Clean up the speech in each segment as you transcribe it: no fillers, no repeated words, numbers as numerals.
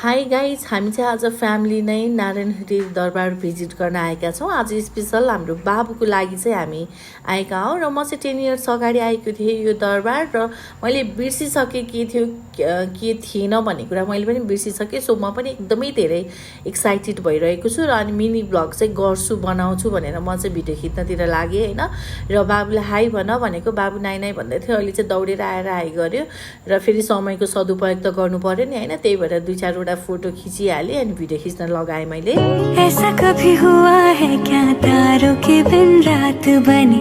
Hi guys, हामी चाहिँ आज फ्यामिली नै नारायणहिटी दरबार भिजिट गर्न आएका छौँ। आज स्पेसल हाम्रो बाबुको लागि चाहिँ हामी आएका हौँ र म चाहिँ 10 इयर्स अगाडि आएको थिएँ यो दरबार र मैले बिर्सिसकेँ के थियो के थिएन भन्ने कुरा मैले पनि बिर्सिसकेँ। सो म पनि एकदमै धेरै एक्साइटेड भइरहेको छु र अनि मिनी ब्लग चाहिँ गर्छु बनाउँछु भनेर म चाहिँ भिडियो खिच्नतिर लागेँ होइन। र बाबुलाई हाई भन भनेको, बाबु नाइ नाइ भन्दै थियो। अहिले चाहिँ दौडेर आएर हाई गर्यो र फेरि समयको सदुपयोग त गर्नु पर्यो नि होइन। त्यही भएर 2-4 फोटो खिचिहालेँ अनि भिडियो खिच्न लगाएँ मैले। ऐसा कभी हुआ है क्या तारों के बिन रात बनी,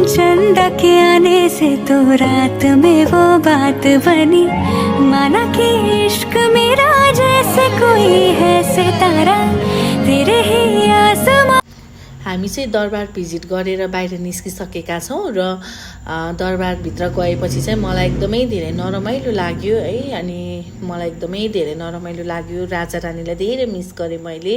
चंदा के आने से तो रात में वो बात बनी, माना कि इश्क मेरा जैसे कोई है सितारा तेरे ही आसमां। हामी चाहिँ दरबार भिजिट गरेर बाहिर निस्किसकेका छौँ र दरबारभित्र गएपछि चाहिँ मलाई एकदमै धेरै नरमाइलो लाग्यो है। अनि मलाई एकदमै धेरै नरमाइलो लाग्यो। राजा रानीलाई धेरै मिस गरेँ मैले।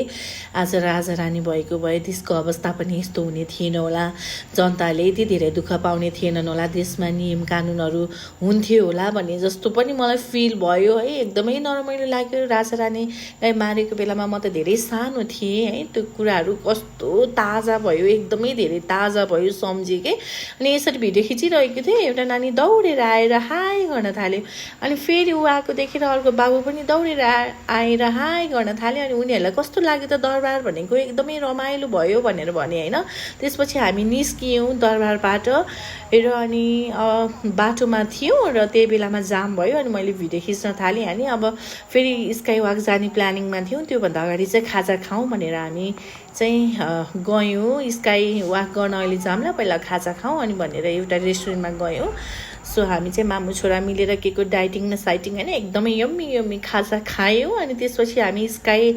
आज राजा रानी भएको भए देशको अवस्था पनि यस्तो हुने थिएन होला, जनताले यति धेरै दुःख पाउने थिएनन् होला, देशमा नियम कानुनहरू हुन्थ्यो होला भन्ने जस्तो पनि मलाई फिल भयो है। एकदमै नरमाइलो लाग्यो। राजा रानीलाई मारेको बेलामा म त धेरै सानो थिएँ है। त्यो कुराहरू कस्तो ताजा भयो, एकदमै धेरै ताजा भयो सम्झेँ के। अनि यसरी भिडियो खिचिरहेको थिएँ, एउटा नानी दौडेर आएर हाई गर्न थाल्यो। अनि फेरि ऊ आएको देखेर अर्को बाबु पनि दौडेर आएर हाई गर्न थाल्यो। अनि उनीहरूलाई कस्तो लाग्यो त दरबार भनेको एकदमै रमाइलो भयो भनेर भने होइन। त्यसपछि हामी निस्कियौँ दरबारबाट र अनि बाटोमा थियौँ र त्यही बेलामा जाम भयो। अनि मैले भिडियो खिच्न थालेँ अनि अब फेरि स्काई वाक जाने प्लानिङमा थियौँ। त्योभन्दा अगाडि चाहिँ खाजा खाउँ भनेर हामी चाहिँ गयौँ। स्काई वाक गर्न अहिले जामला, पहिला खाजा खाउँ अनि भनेर एउटा रेस्टुरेन्टमा गयौँ। सो हामी चाहिँ मामु छोरा मिलेर के को डाइटिङ न साइटिङ होइन, एकदमै यम्मी यम्मी खाजा खायौँ। अनि त्यसपछि हामी स्काई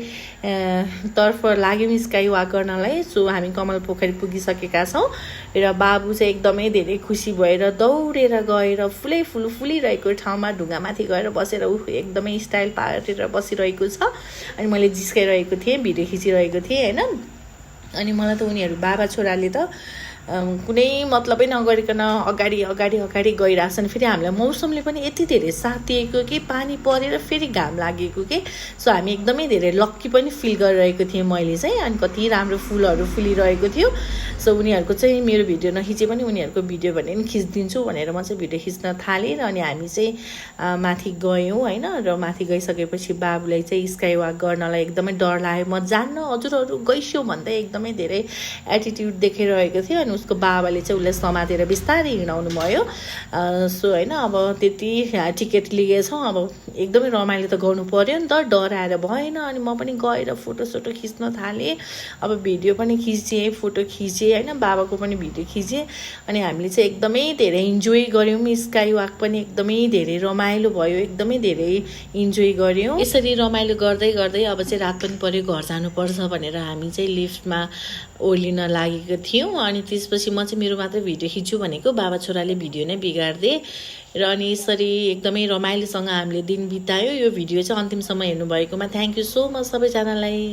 तर्फ लाग्यौँ स्काई वाक गर्नलाई। सो हामी कमल पोखरी पुगिसकेका छौँ र बाबु चाहिँ एकदमै धेरै खुसी भएर दौडेर गएर फुलिरहेको ठाउँमा ढुङ्गामाथि गएर बसेर एकदमै स्टाइल पारेर बसिरहेको छ। अनि मैले जिस्काइरहेको थिएँ, भिडियो खिचिरहेको थिएँ होइन। अनि मलाई त उनीहरू बाबा छोराले त कुनै मतलबै नगरिकन अगाडि गइरहेछन्। फेरि हामीलाई मौसमले पनि यति धेरै साथ दिएको कि पानी परेर फेरि घाम लागेको के। सो हामी एकदमै धेरै लक्की पनि फिल गरिरहेको थिएँ मैले चाहिँ। अनि कति राम्रो फुलहरू फुलिरहेको थियो। सो उनीहरूको चाहिँ मेरो भिडियो नखिचे पनि उनीहरूको भिडियो भने पनि खिचिदिन्छु भनेर म चाहिँ भिडियो खिच्न थालेँ। र अनि हामी चाहिँ माथि गयौँ होइन। र माथि गइसकेपछि बाबुलाई चाहिँ स्काई वाक गर्नलाई एकदमै डर लाग्यो। म जान्न हजुरहरू गइस्यो भन्दै एकदमै धेरै एटिट्युड देखाइरहेको थियो। अनि उसको बाबाले चाहिँ उसलाई समातेर बिस्तारै हिँडाउनु भयो। सो होइन, अब त्यति टिकट लिएछौँ, अब एकदमै रमाइलो त गर्नु पर्यो नि त, डर आएर भएन। अनि म पनि गएर फोटोसोटो खिच्न थालेँ। अब भिडियो पनि खिचेँ, फोटो खिचेँ होइन, बाबाको पनि भिडियो खिचेँ। अनि हामीले चाहिँ एकदमै धेरै इन्जोय गऱ्यौँ। स्काई वाक पनि एकदमै धेरै रमाइलो भयो, एकदमै धेरै इन्जोय गऱ्यौँ। यसरी रमाइलो गर्दै गर्दै अब चाहिँ रात पनि पऱ्यो, घर जानुपर्छ भनेर हामी चाहिँ लिफ्टमा ओर्लिन लागेको थियौँ। अनि त्यसपछि म चाहिँ मेरो मात्रै भिडियो खिच्छु भनेको, बाबा छोराले भिडियो नै बिगारिदिए। र अनि यसरी एकदमै रमाइलोसँग हामीले दिन बितायो। यो भिडियो चाहिँ अन्तिमसम्म हेर्नुभएकोमा थ्याङ्क यू सो मच सबैजनालाई।